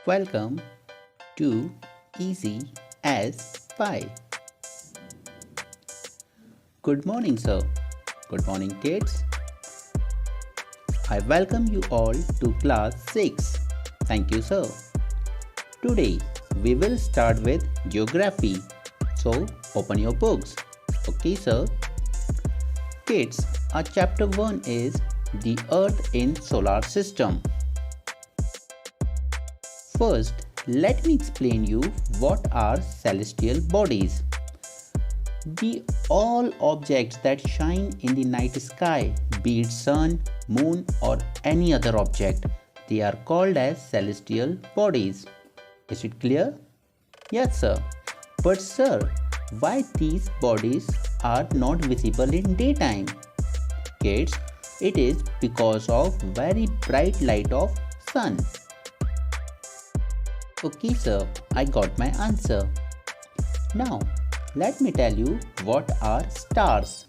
Welcome to Easy as Pie. Good morning, sir. Good morning, kids. I welcome you all to class 6. Thank you, sir. Today we will start with geography. So open your books. Okay, sir. Kids, our chapter 1 is the Earth in Solar System. First, let me explain you what are celestial bodies. All objects that shine in the night sky, be it sun, moon or any other object, they are called as celestial bodies. Is it clear? Yes, sir. But sir, why these bodies are not visible in daytime? Kids, it is because of very bright light of sun. Okay, sir, I got my answer. Now, let me tell you what are stars.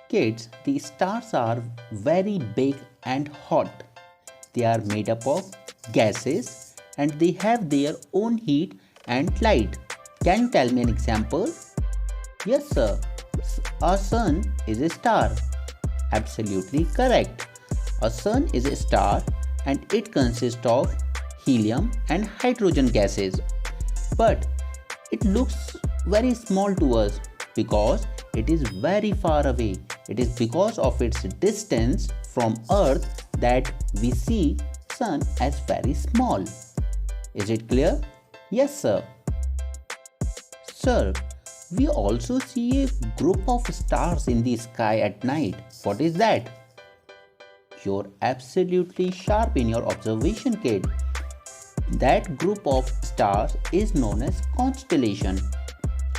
Kids, the stars are very big and hot. They are made up of gases and they have their own heat and light. Can you tell me an example? Yes, sir. Our sun is a star. Absolutely correct. A sun is a star and it consists of helium and hydrogen gases. But it looks very small to us because it is very far away. It is because of its distance from Earth that we see sun as very small. Is it clear? Yes, sir. Sir, we also see a group of stars in the sky at night. What is that? You're absolutely sharp in your observation, kid. That group of stars is known as constellation.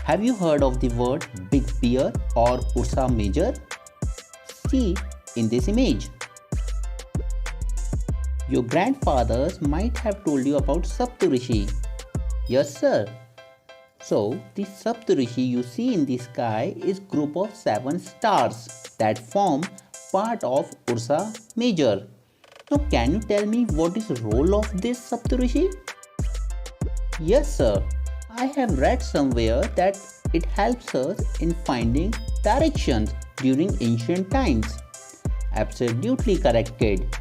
Have you heard of the word Big Bear or Ursa Major? See in this image. Your grandfathers might have told you about Saptarishi. Yes, sir. So, the Saptarishi you see in the sky is group of 7 stars that form part of Ursa Major. Now, can you tell me what is the role of this Saptarishi? Yes, sir. I have read somewhere that it helps us in finding directions during ancient times. Absolutely correct, kid.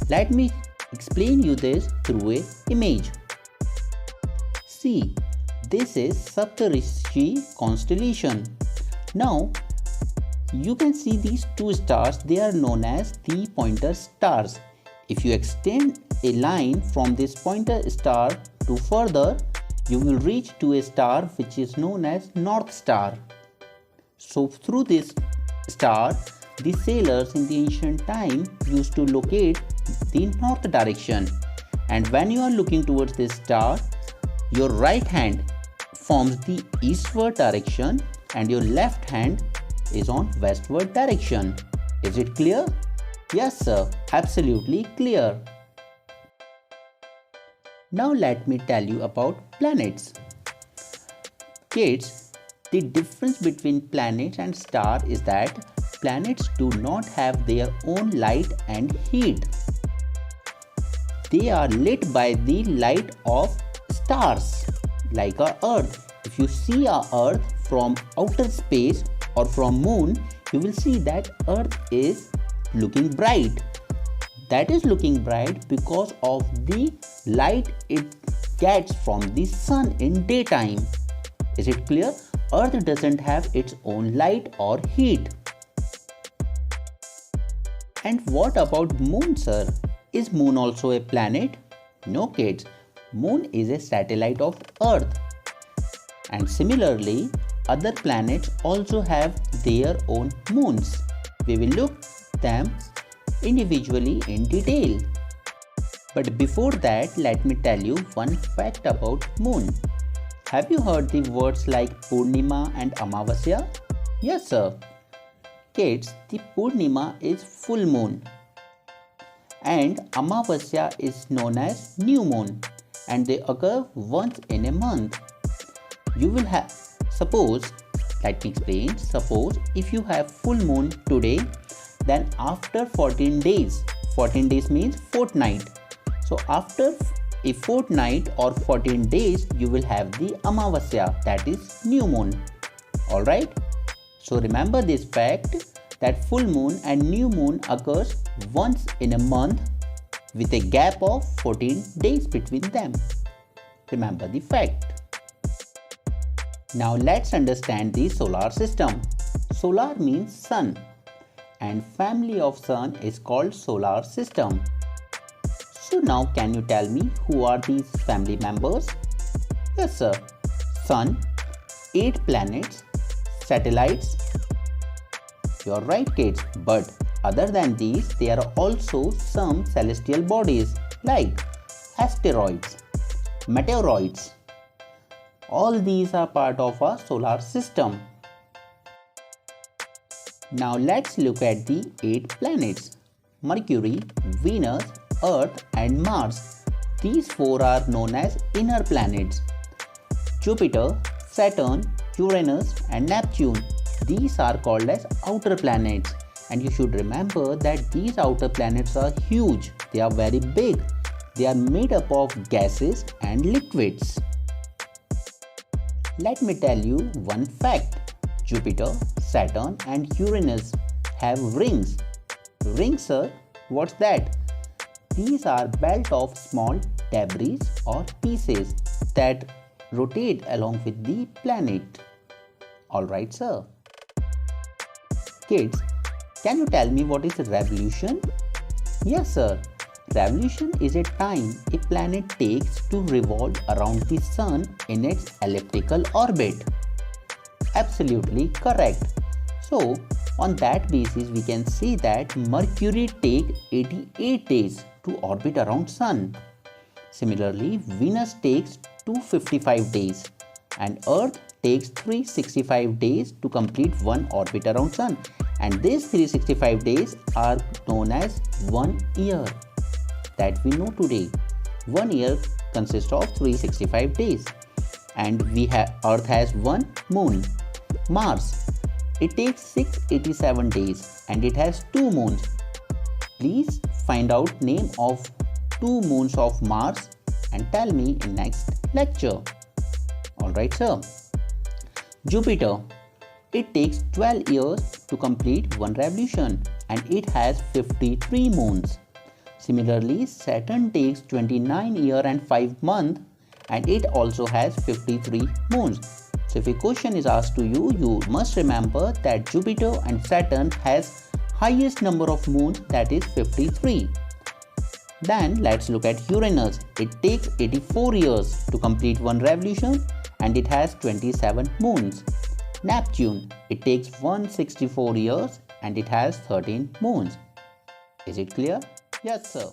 Let me explain you this through an image. See, this is Saptarishi constellation. Now, you can see these two stars. They are known as the pointer stars. If you extend a line from this pointer star to further, you will reach to a star which is known as North Star. So through this star, the sailors in the ancient time used to locate the north direction. And when you are looking towards this star, your right hand forms the eastward direction and your left hand is on westward direction. Is it clear? Yes, sir, absolutely clear. Now let me tell you about planets. Kids, the difference between planets and stars is that planets do not have their own light and heat. They are lit by the light of stars, like our Earth. If you see our Earth from outer space or from moon, you will see that Earth is looking bright. That is looking bright because of the light it gets from the sun in daytime. Is it clear? Earth doesn't have its own light or heat. And what about moon, sir? Is moon also a planet? No, kids. Moon is a satellite of Earth. And similarly, other planets also have their own moons. We will look them individually in detail. But before that, let me tell you one fact about moon. Have you heard the words like Purnima and Amavasya? Yes, sir. Kids, the Purnima is full moon and Amavasya is known as new moon and they occur once in a month. You will have, let me explain, suppose if you have full moon today, then after 14 days means fortnight. So after a fortnight or 14 days you will have the Amavasya, that is new moon. Alright? So remember this fact that full moon and new moon occurs once in a month with a gap of 14 days between them. Remember the fact. Now let's understand the solar system. Solar means sun and family of sun is called solar system. So now can you tell me who are these family members? Yes sir, sun, 8 planets, satellites. You are right kids, but other than these there are also some celestial bodies like asteroids, meteoroids. All these are part of our solar system. Now let's look at the 8 planets. Mercury, Venus, Earth and Mars. These 4 are known as inner planets. Jupiter, Saturn, Uranus and Neptune. These are called as outer planets. And you should remember that these outer planets are huge. They are very big. They are made up of gases and liquids. Let me tell you one fact. Jupiter, Saturn and Uranus have rings. Rings, sir? What's that? These are belt of small debris or pieces that rotate along with the planet. Alright, sir. Kids, can you tell me what is revolution? Yes, sir. Revolution is a time a planet takes to revolve around the sun in its elliptical orbit. Absolutely correct. So, on that basis, we can say that Mercury takes 88 days to orbit around sun. Similarly, Venus takes 255 days and Earth takes 365 days to complete one orbit around sun. And these 365 days are known as 1 year that we know today. 1 year consists of 365 days and Earth has one moon. Mars, it takes 687 days and it has 2 moons. Please find out name of 2 moons of Mars and tell me in next lecture. Alright sir. Jupiter, it takes 12 years to complete one revolution and it has 53 moons. Similarly, Saturn takes 29 years and 5 months and it also has 53 moons. So if a question is asked to you, you must remember that Jupiter and Saturn has highest number of moons, that is 53. Then let's look at Uranus. It takes 84 years to complete one revolution and it has 27 moons. Neptune, it takes 164 years and it has 13 moons. Is it clear? Yes sir.